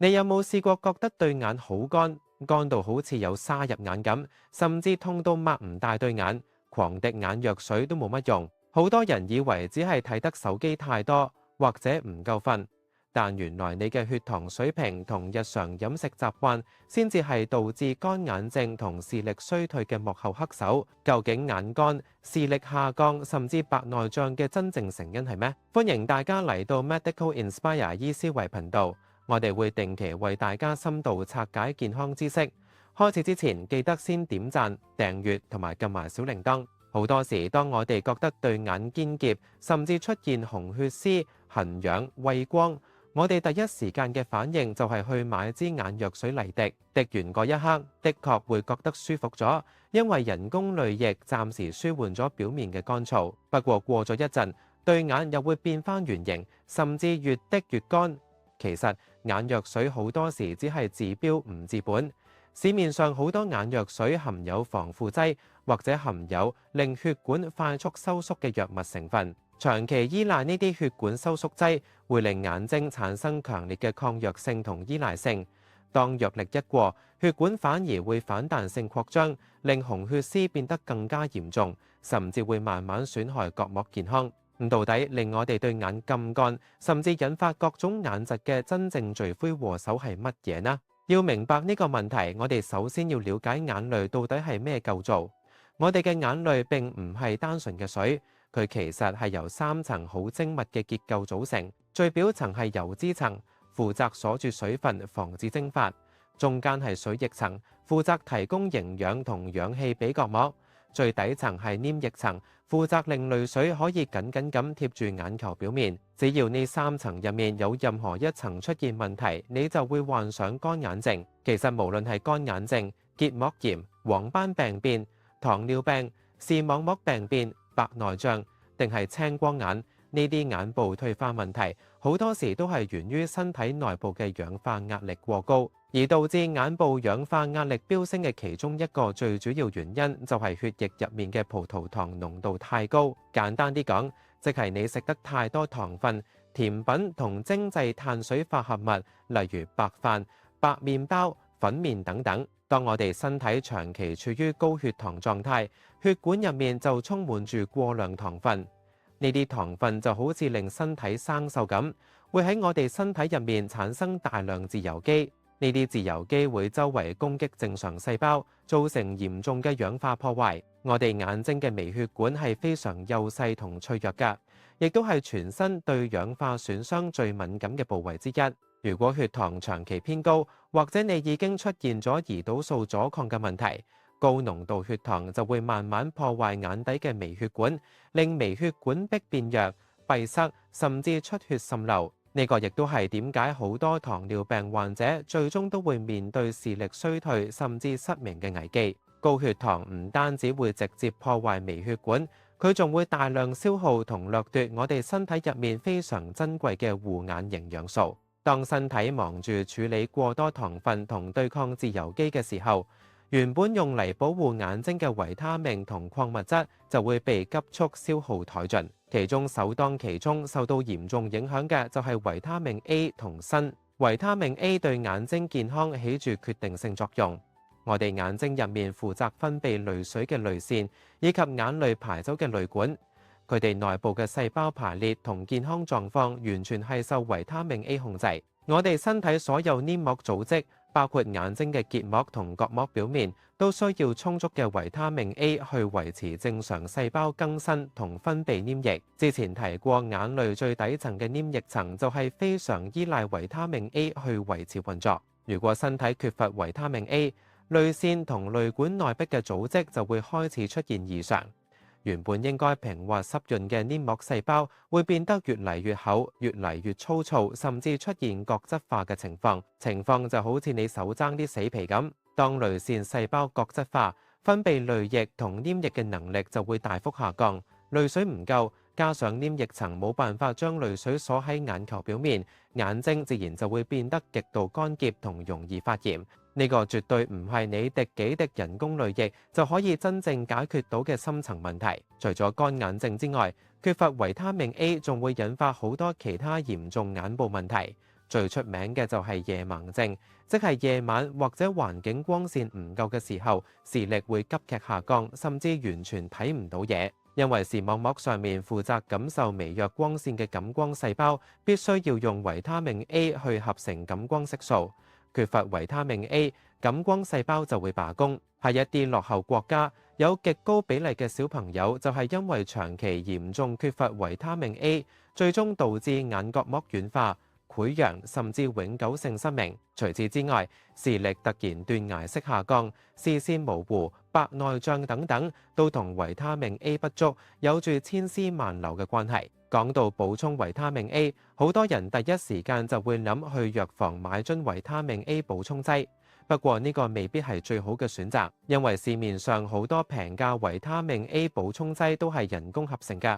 你有冇試過覺得對眼好乾，乾到好似有沙入眼咁，甚至痛到擘唔大對眼，狂滴眼藥水都冇乜用？好多人以為只係睇得手機太多，或者唔夠瞓，但原來你嘅血糖水平同日常飲食習慣先至係導致乾眼症同視力衰退嘅幕後黑手。究竟眼乾、視力下降甚至白內障嘅真正成因係咩？歡迎大家嚟到 Medical Inspire 醫思維頻道，我哋會定期為大家深度拆解健康知識。開始之前記得先點讚、訂閱同埋撳埋小鈴鐺。好多時，當我哋覺得對眼堅結，甚至出現紅血絲、痕癢、畏光，我哋第一時間嘅反應就係去買支眼藥水嚟滴。滴完嗰一刻，的確會覺得舒服咗，因為人工淚液暫時舒緩咗表面嘅乾燥。不過過咗一陣，對眼又會變返圓形，甚至越滴越乾。其實眼藥水好多時只係治標唔治本。市面上好多眼藥水含有防腐劑，或者含有令血管快速收縮嘅藥物成分。長期依賴呢啲血管收縮劑，會令眼睛產生強烈嘅抗藥性同依賴性。當藥力一過，血管反而會反彈性擴張，令紅血絲變得更加嚴重，甚至會慢慢損害角膜健康。到底令我哋對眼咁乾，甚至引發各種眼疾嘅真正罪魁禍首係乜嘢呢？要明白呢個問題，我哋首先要了解眼淚到底係咩構造。我哋嘅眼淚並唔係單純嘅水，佢其實係由3層好精密嘅結構組成。最表層係油脂層，負責鎖住水分，防止蒸發；中間係水液層，負責提供營養同氧氣俾角膜；最底層係黏液層，負責令淚水可以緊緊咁貼住眼球表面。只要呢3層入面有任何一層出現問題，你就會患上乾眼症。其實無論係乾眼症、結膜炎、黃斑病變、糖尿病、視網膜病變、白內障，定係青光眼，呢啲眼部退化問題，好多時都係源於身體內部嘅氧化壓力過高，而導致眼部氧化壓力飆升嘅其中一個最主要原因，就係血液入面嘅葡萄糖濃度太高。簡單啲講，即係你食得太多糖分、甜品同精製碳水化合物，例如白飯、白麵包、粉麵等等。當我哋身體長期處於高血糖狀態，血管入面就充滿住過量糖分。呢啲糖分就好似令身體生鏽咁，會喺我哋身體入面產生大量自由基。呢啲自由基會周圍攻擊正常細胞，造成嚴重嘅氧化破壞。我哋眼睛嘅微血管係非常幼細同脆弱㗎，亦都係全身對氧化損傷最敏感嘅部位之一。如果血糖長期偏高，或者你已經出現咗胰島素阻抗嘅問題，高濃度血糖就會慢慢破壞眼底嘅微血管，令微血管壁變弱、閉塞，甚至出血滲漏。呢個亦都係點解好多糖尿病患者最終都會面對視力衰退甚至失明嘅危機。高血糖唔單止會直接破壞微血管，佢仲會大量消耗同掠奪我哋身體入面非常珍貴嘅護眼營養素。當身體忙住處理過多糖分同對抗自由基嘅時候，原本用嚟保護眼睛嘅維他命同礦物質就會被急速消耗殆盡。其中首當其衝受到嚴重影響嘅就係維他命 A 同鋅。維他命 A 對眼睛健康起住決定性作用。我哋眼睛入面負責分泌淚水嘅淚腺，以及眼淚排走嘅淚管。佢哋內部嘅細胞排列同健康狀況完全係受維他命 A 控制。我哋身體所有黏膜組織，包括眼睛嘅結膜同角膜表面，都需要充足嘅維他命 A 去維持正常細胞更新同分泌黏液。之前提過，眼淚最底層嘅黏液層就係非常依賴維他命 A 去維持運作。如果身體缺乏維他命 A，淚腺同淚管內壁嘅組織就會開始出現異常。原本應該平滑濕潤嘅黏膜細胞會變得越嚟越厚、越嚟越粗糙，甚至出現角質化嘅情況。情況就好似你手爭啲死皮咁。當淚腺細胞角質化，分泌淚液同黏液嘅能力就會大幅下降。淚水唔夠，加上黏液層冇辦法將淚水鎖喺眼球表面，眼睛自然就會變得極度乾澀同容易發炎。呢個絕對唔係你滴幾滴人工淚液就可以真正解決到嘅深層問題。除咗乾眼症之外，缺乏維他命 A 仲會引發好多其他嚴重眼部問題，最出名嘅就係夜盲症，即係夜晚或者環境光線唔夠嘅時候，視力會急劇下降，甚至完全睇唔到嘢。因為視網膜上面負責感受微弱光線嘅感光細胞，必須要用維他命 A 去合成感光色素。缺乏維他命 A，感光細胞就會罷工。喺一啲落後國家，有極高比例嘅小朋友就係因為長期嚴重缺乏維他命 A，最終導致眼角膜軟化、潰瘍甚至永久性失明。除此之外，視力突然斷崖式下降、視線模糊、白內障等等，都同維他命 A 不足有住千絲萬縷嘅關係。講到補充維他命 A，好多人第一時間就會諗去藥房買樽維他命 A 補充劑。不過呢個未必係最好嘅選擇，因為市面上好多平價維他命 A 補充劑都係人工合成㗎。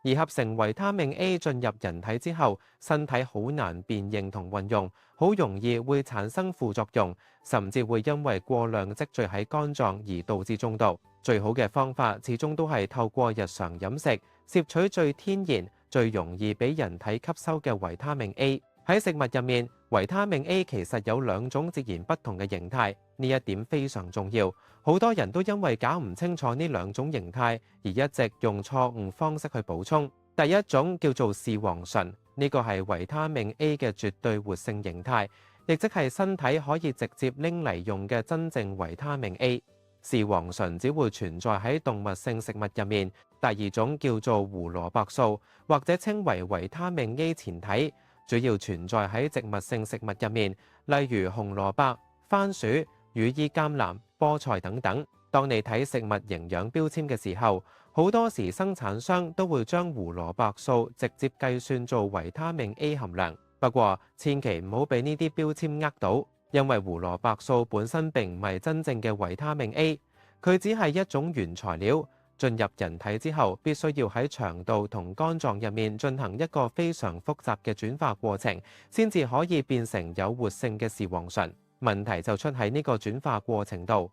而合成維他命 A 進入人體之後，身體好難辨認同運用，好容易會產生副作用，甚至會因為過量積聚喺肝臟而導致中毒。最好嘅方法始終都係透過日常飲食，攝取最天然、最容易俾人體吸收嘅維他命 A。喺食物入面，維他命 A 其實有兩種截然不同嘅形態，呢一點非常重要。好多人都因為搞唔清楚呢兩種形態，而一直用錯誤方式去補充。第一種叫做視黃醇，呢個係維他命 A 嘅絕對活性形態，亦即係身體可以直接拎嚟用嘅真正維他命 A。視黃醇只會存在喺動物性食物入面。第二種叫做胡蘿蔔素，或者稱為維他命 A 前體，主要存在喺植物性食物入面，例如紅蘿蔔、番薯、羽衣甘藍、菠菜等等。當你睇食物營養標籤嘅時候，好多時生產商都會將胡蘿蔔素直接計算做維他命 A 含量。不過千祈唔好俾呢啲標籤呃到，因為胡蘿蔔素本身並唔係真正嘅維他命 A， 佢只係一種原材料。進入人體之後，必須要喺腸道同肝臟入面進行一個非常複雜嘅轉化過程，先至可以變成有活性嘅視黃醇。問題就出喺呢個轉化過程度。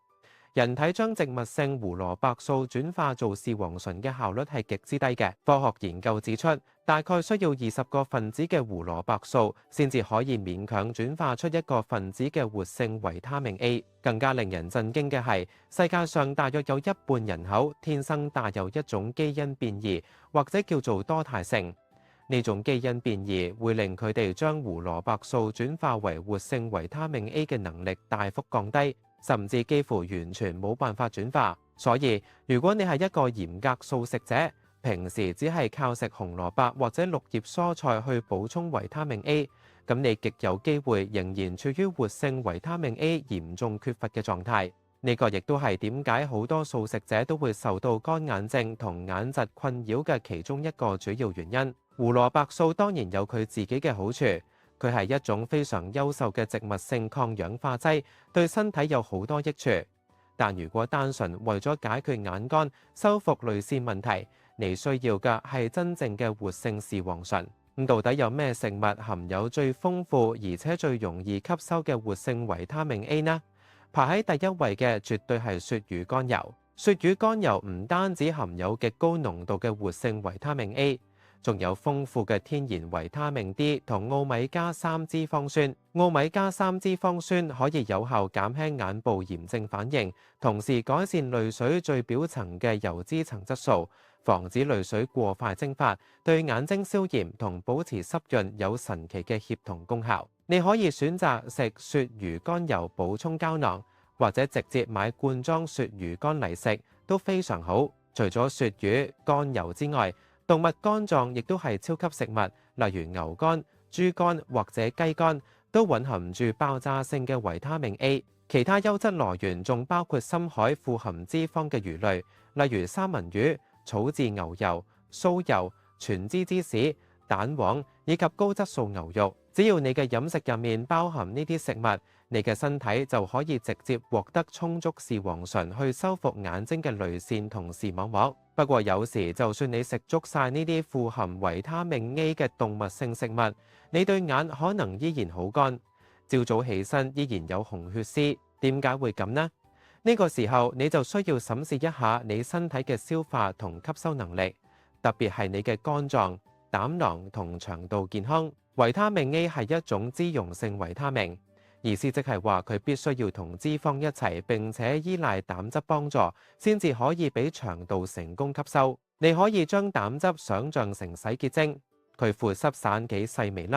人體將植物性胡蘿蔔素轉化做視黃醇嘅效率係極之低嘅。科學研究指出，大概需要20個分子嘅胡蘿蔔素先至可以勉強轉化出一個分子嘅活性維他命 A。更加令人震驚嘅係，世界上大約有一半人口天生帶有一種基因變異，或者叫做多態性。呢種基因變異會令佢哋將胡蘿蔔素轉化為活性維他命 A 嘅能力大幅降低，甚至幾乎完全冇辦法轉化。所以如果你係一個嚴格素食者，平時只係靠食紅蘿蔔或者綠葉蔬菜去補充維他命 A， 咁你極有機會仍然處於活性維他命 A 嚴重缺乏嘅狀態。呢個亦都係點解好多素食者都會受到乾眼症同眼疾困擾嘅其中一個主要原因。胡蘿蔔素當然有佢自己嘅好處，佢係一種非常優秀嘅植物性抗氧化劑，對身體有好多益處。但如果單純為咗解決眼乾、修復淚腺問題，你需要嘅係真正嘅活性視黃醇。咁到底有咩食物含有最豐富而且最容易吸收嘅活性維他命 A 呢？排喺第一位嘅絕對係鱈魚肝油。鱈魚肝油唔單止含有極高濃度嘅活性維他命 A，仲有豐富嘅天然維他命 D 同奧米加3脂肪酸。奧米加3脂肪酸可以有效減輕眼部炎症反應，同時改善淚水最表層嘅油脂層質素，防止淚水過快蒸發，對眼睛消炎同保持濕潤有神奇嘅協同功效。你可以選擇食鱈魚肝油補充膠囊，或者直接買罐裝鱈魚肝嚟食都非常好。除咗鱈魚肝油之外，動物肝臟亦都係超級食物，例如牛肝、豬肝或者雞肝，都蘊含住爆炸性嘅維他命 A。其他優質來源仲包括深海富含脂肪嘅魚類，例如三文魚、草飼牛油、酥油、全脂芝士、蛋黃以及高質素牛肉。只要你嘅飲食入面包含呢啲食物，你嘅身體就可以直接獲得充足視黃醇去修復眼睛嘅淚腺同視網膜。不過有時就算你食足晒呢啲富含維他命 A 嘅動物性食物，你對眼可能依然好乾，朝早起身依然有紅血絲。點解會咁呢？呢個時候你就需要審視一下你身體嘅消化同吸收能力，特別係你嘅肝臟、膽囊同腸道健康。維他命 A 係一種脂溶性維他命，意思即係話佢必須要同脂肪一齊，並且依賴膽汁幫助，先至可以俾腸道成功吸收。你可以將膽汁想像成洗潔精，佢附濕散幾細微粒，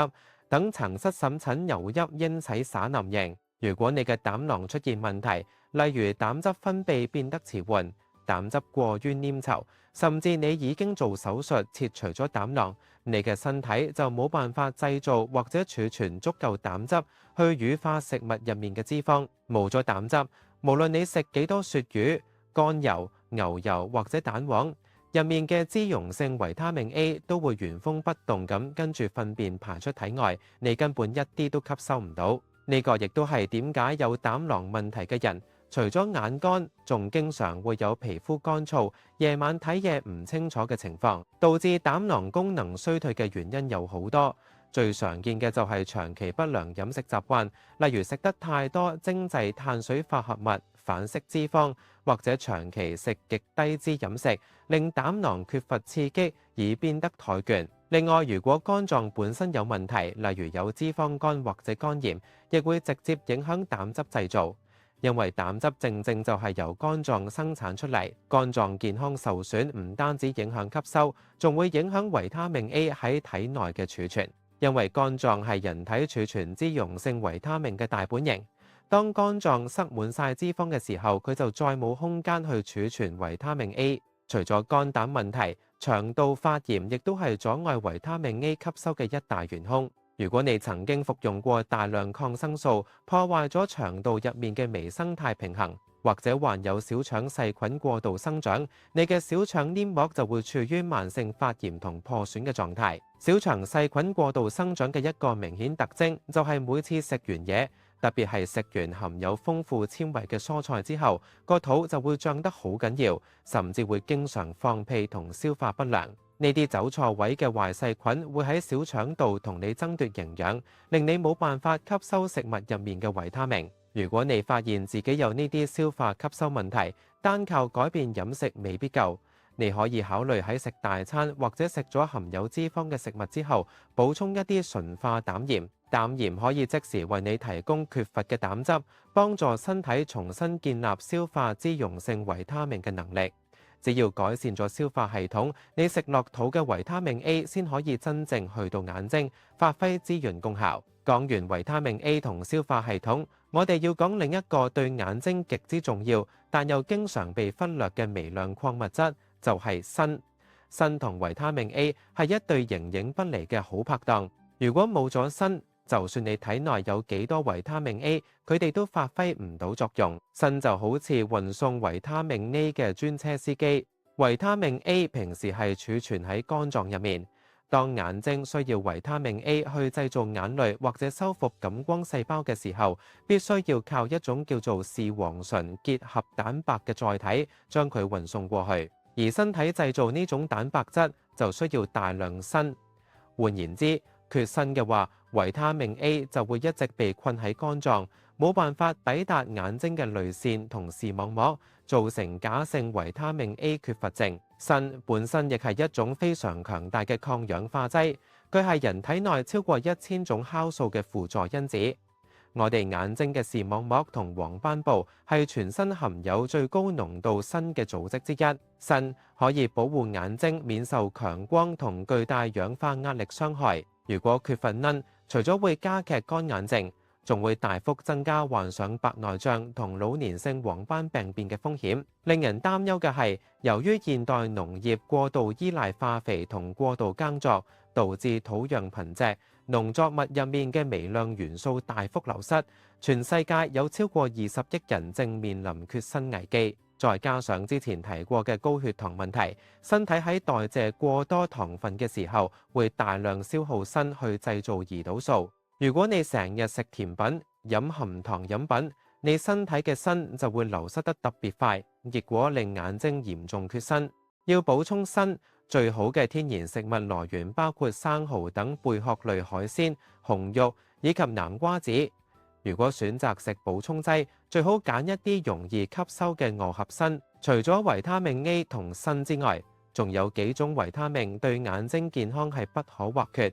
等層室滲診油邑因此灑淋型。如果你嘅膽囊出現問題，例如膽汁分泌變得遲緩、膽汁過於黏稠，甚至你已經做手術切除咗膽囊，你嘅身體就冇辦法製造或者儲存足夠膽汁去乳化食物入面嘅脂肪。冇咗膽汁，無論你食幾多鱈魚、乾油、牛油或者蛋黃，入面嘅脂溶性維他命 A 都會原封不動咁跟住糞便排出體外，你根本一啲都吸收唔到。呢個亦都係點解有膽囊問題嘅人，除咗眼乾，仲經常會有皮膚乾燥、夜晚睇嘢唔清楚嘅情況。導致膽囊功能衰退嘅原因有好多，最常見嘅就係長期不良飲食習慣，例如食得太多精製碳水化合物、反式脂肪，或者長期食極低脂飲食，令膽囊缺乏刺激而變得怠倦。另外，如果肝臟本身有問題，例如有脂肪肝或者肝炎，亦會直接影響膽汁製造。因為膽汁正正就係由肝臟生產出嚟，肝臟健康受損唔單止影響吸收，仲會影響維他命 A 喺體內嘅儲存。因為肝臟係人體儲存脂溶性維他命嘅大本營。當肝臟塞滿晒脂肪嘅時候，佢就再冇空間去儲存維他命 A。除咗肝膽問題，腸道發炎亦都係阻礙維他命 A 吸收嘅一大元兇。如果你曾經服用過大量抗生素，破壞咗腸道入面嘅微生態平衡，或者患有小腸細菌過度生長，你嘅小腸黏膜就會處於慢性發炎同破損嘅狀態。小腸細菌過度生長嘅一個明顯特徵，就係每次食完嘢，特別係食完含有豐富纖維嘅蔬菜之後，個肚就會脹得好緊要，甚至會經常放屁同消化不良。呢啲走錯位嘅壞細菌會喺小腸度同你爭奪營養，令你冇辦法吸收食物入面嘅維他命。如果你發現自己有呢啲消化吸收問題，單靠改變飲食未必夠，你可以考慮喺食大餐或者食咗含有脂肪嘅食物之後，補充一啲純化膽鹽。膽鹽可以即時為你提供缺乏嘅膽汁，幫助身體重新建立消化脂溶性維他命嘅能力。只要改善咗消化系統，你食落肚嘅維他命 A 先可以真正去到眼睛，發揮滋潤功效。講完維他命 A 同消化系統，我哋要講另一個對眼睛極之重要，但又經常被忽略嘅微量礦物質，就係鋅。鋅同維他命 A 係一對形影不離嘅好拍檔。如果冇咗鋅，就算你體內有幾多維他命 A， 佢哋都發揮唔到作用。鋅就好似運送維他命 A 嘅專車司機。維他命 A 平時係儲存喺肝臟入面，當眼睛需要維他命 A 去製造眼淚或者修復感光細胞嘅時候，必須要靠一種叫做視黃醇結合蛋白嘅載體將佢運送過去。而身體製造呢種蛋白質就需要大量鋅。換言之，缺鋅嘅話，維他命 A 就會一直被困喺肝臟，冇辦法抵達眼睛嘅淚腺同視網膜，造成假性維他命 A 缺乏症。鋅本身亦係一種非常強大嘅抗氧化劑，佢係人體內超過1000種酵素嘅輔助因子。我哋眼睛嘅視網膜同黃斑部係全身含有最高濃度鋅嘅組織之一。鋅可以保護眼睛免受強光同巨大氧化壓力傷害。如果缺乏鋅，除咗會加劇乾眼症，仲會大幅增加患上白內障同老年性黃斑病變嘅風險。令人擔憂嘅係，由於現代農業過度依賴化肥同過度耕作，導致土壤貧瘠，農作物入面嘅微量元素大幅流失，全世界有超過20億人正面臨缺鋅危機。再加上之前提過嘅高血糖問題，身體喺代謝過多糖分嘅時候，會大量消耗鋅去製造胰島素。如果你成日食甜品、飲含糖飲品，你身體嘅鋅就會流失得特別快，結果令眼睛嚴重缺鋅。要補充鋅，最好嘅天然食物來源包括生蠔等貝殼類海鮮、紅肉以及南瓜子。如果選擇食補充劑，最好揀一啲容易吸收嘅腭合鋅。除咗維他命 A 同鋅之外，仲有幾種維他命對眼睛健康係不可或缺。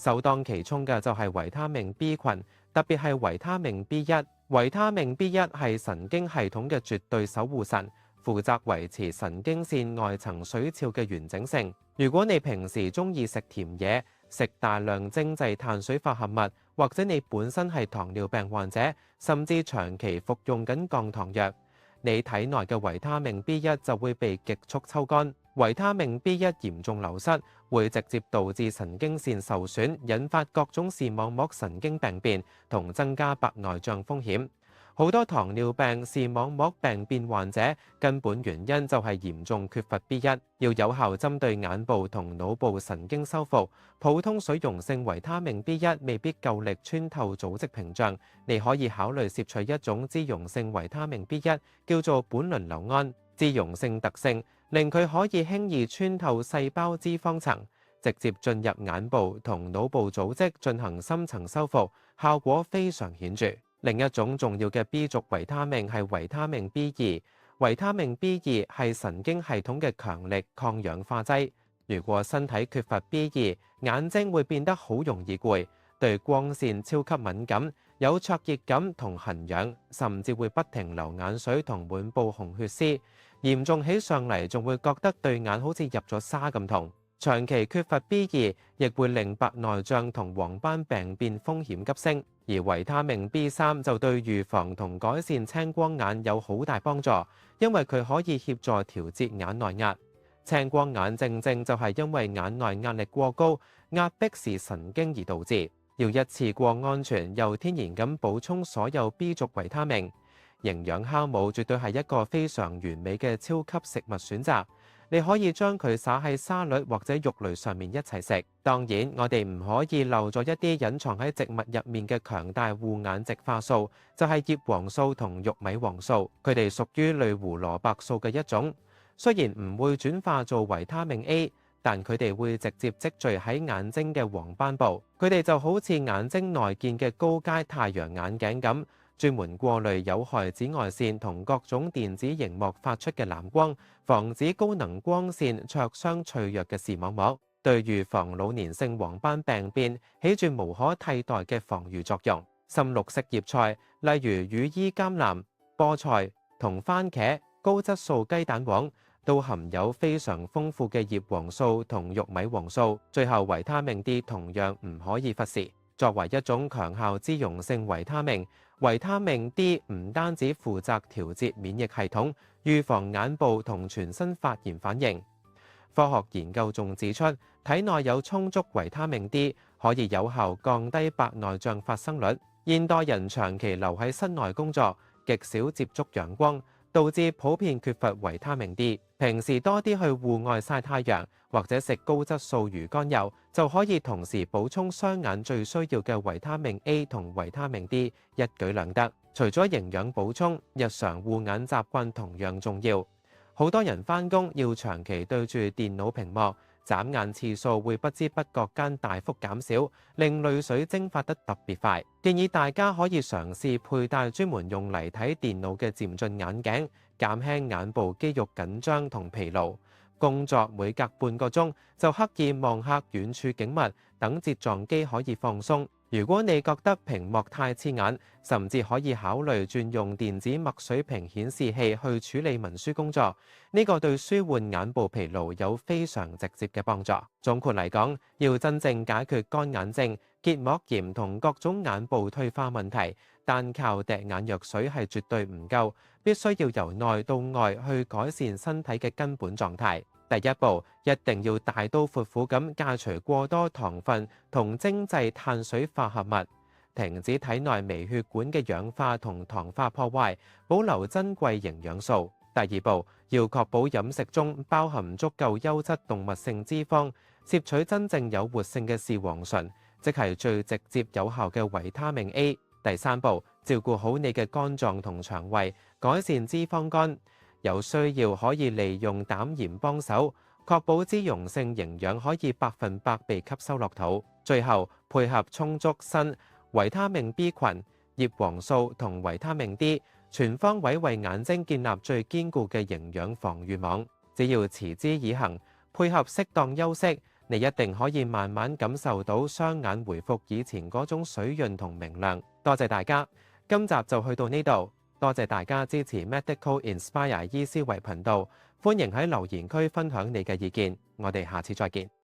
首當其衝嘅就係維他命 B 群，特別係維他命 B1。維他命 B1係神經系統嘅絕對守護神，負責維持神經線外層髓鞘嘅完整性。如果你平時中意食甜嘢，食大量精製碳水化合物，或者你本身係糖尿病患者，甚至長期服用緊降糖藥，你體內嘅維他命 B1就會被極速抽乾。維他命 B1嚴重流失，會直接導致神經線受損，引發各種視網膜神經病變，同增加白內障風險。好多糖尿病、視網膜病變患者根本原因就係嚴重缺乏 B1。要有效針對眼部同腦部神經修復，普通水溶性維他命 B1未必夠力穿透組織屏障。你可以考慮攝取一種脂溶性維他命 B1，叫做苯磷硫胺。脂溶性特性令佢可以輕易穿透細胞脂肪層，直接進入眼部同腦部組織進行深層修復，效果非常顯著。另一種重要嘅 B 族維他命係維他命 B2。維他命 B2係神經系統嘅強力抗氧化劑。如果身體缺乏 B2，眼睛會變得好容易攰，對光線超級敏感，有灼熱感同痕癢，甚至會不停流眼水同滿布紅血絲。嚴重起上嚟，仲會覺得對眼好似入咗沙咁痛。長期缺乏 B2，亦會令白內障同黃斑病變風險急升。而維他命 B3就對預防同改善青光眼有好大幫助，因為佢可以協助調節眼內壓。青光眼正正就係因為眼內壓力過高，壓迫視神經而導致。要一次過安全又天然咁補充所有 B 族維他命，營養酵母絕對係一個非常完美嘅超級食物選擇。你可以將佢撒喺沙律或者肉類上面一齊食。當然，我哋唔可以漏咗一啲隱藏喺植物入面嘅強大護眼植化素，就係葉黃素同玉米黃素。佢哋屬於類胡蘿蔔素嘅一種，雖然唔會轉化做維他命 A，但佢哋會直接積聚喺眼睛嘅黃斑部。佢哋就好似眼睛內建嘅高階太陽眼鏡咁，專門過濾有害紫外線同各種電子熒幕發出嘅藍光，防止高能光線灼傷脆弱嘅視網膜，對預防老年性黃斑病變起住無可替代嘅防禦作用。深綠色葉菜，例如羽衣甘藍、菠菜同番茄、高質素雞蛋黃，都含有非常豐富嘅葉黃素同玉米黃素。最後，維他命 D 同樣唔可以忽視。作為一種強效脂溶性維他命，維他命 D 唔單止負責調節免疫系統，預防眼部同全身發炎反應。科學研究仲指出，體內有充足維他命 D 可以有效降低白內障發生率。現代人長期留喺室內工作，極少接觸陽光，導致普遍缺乏維他命 D。平時多啲去戶外曬太陽，或者食高質素魚肝油，就可以同時補充雙眼最需要嘅維他命 A 同維他命 D，一舉兩得。除咗營養補充，日常護眼習慣同樣重要。好多人返工要長期對住電腦屏幕，眨眼次數會不知不覺間大幅減少，令淚水蒸發得特別快。建議大家可以嘗試佩戴專門用嚟睇電腦嘅漸進眼鏡，減輕眼部肌肉緊張同疲勞。工作每隔半個鐘就刻意望下遠處景物，等睫狀肌可以放鬆。如果你覺得屏幕太刺眼，甚至可以考慮轉用電子墨水屏顯示器去處理文書工作。呢個對舒緩眼部疲勞有非常直接嘅幫助。總括嚟講，要真正解決乾眼症、結膜炎同各種眼部退化問題，單靠滴眼藥水係絕對唔夠，必須要由內到外去改善身體嘅根本狀態。第一步，一定要大刀闊斧咁戒除過多糖分同精製碳水化合物，停止體內微血管嘅氧化同糖化破壞，保留珍貴營養素。第二步，要確保飲食中包含足夠優質動物性脂肪，攝取真正有活性嘅視黃醇，即係最直接有效嘅維他命 A。第三步，照顧好你嘅肝臟同腸胃，改善脂肪肝。有需要可以利用膽鹽幫手，確保脂溶性營養可以100%被吸收落肚。最後配合充足鋅、維他命 B 群、葉黃素同維他命 D，全方位為眼睛建立最堅固嘅營養防禦網。只要持之以恆，配合適當休息，你一定可以慢慢感受到雙眼回復以前嗰種水潤同明亮。多謝大家，今集就去到呢度。多謝大家支持 Medical Inspire 醫思維頻道，歡迎喺留言區分享你嘅意見。我哋下次再見。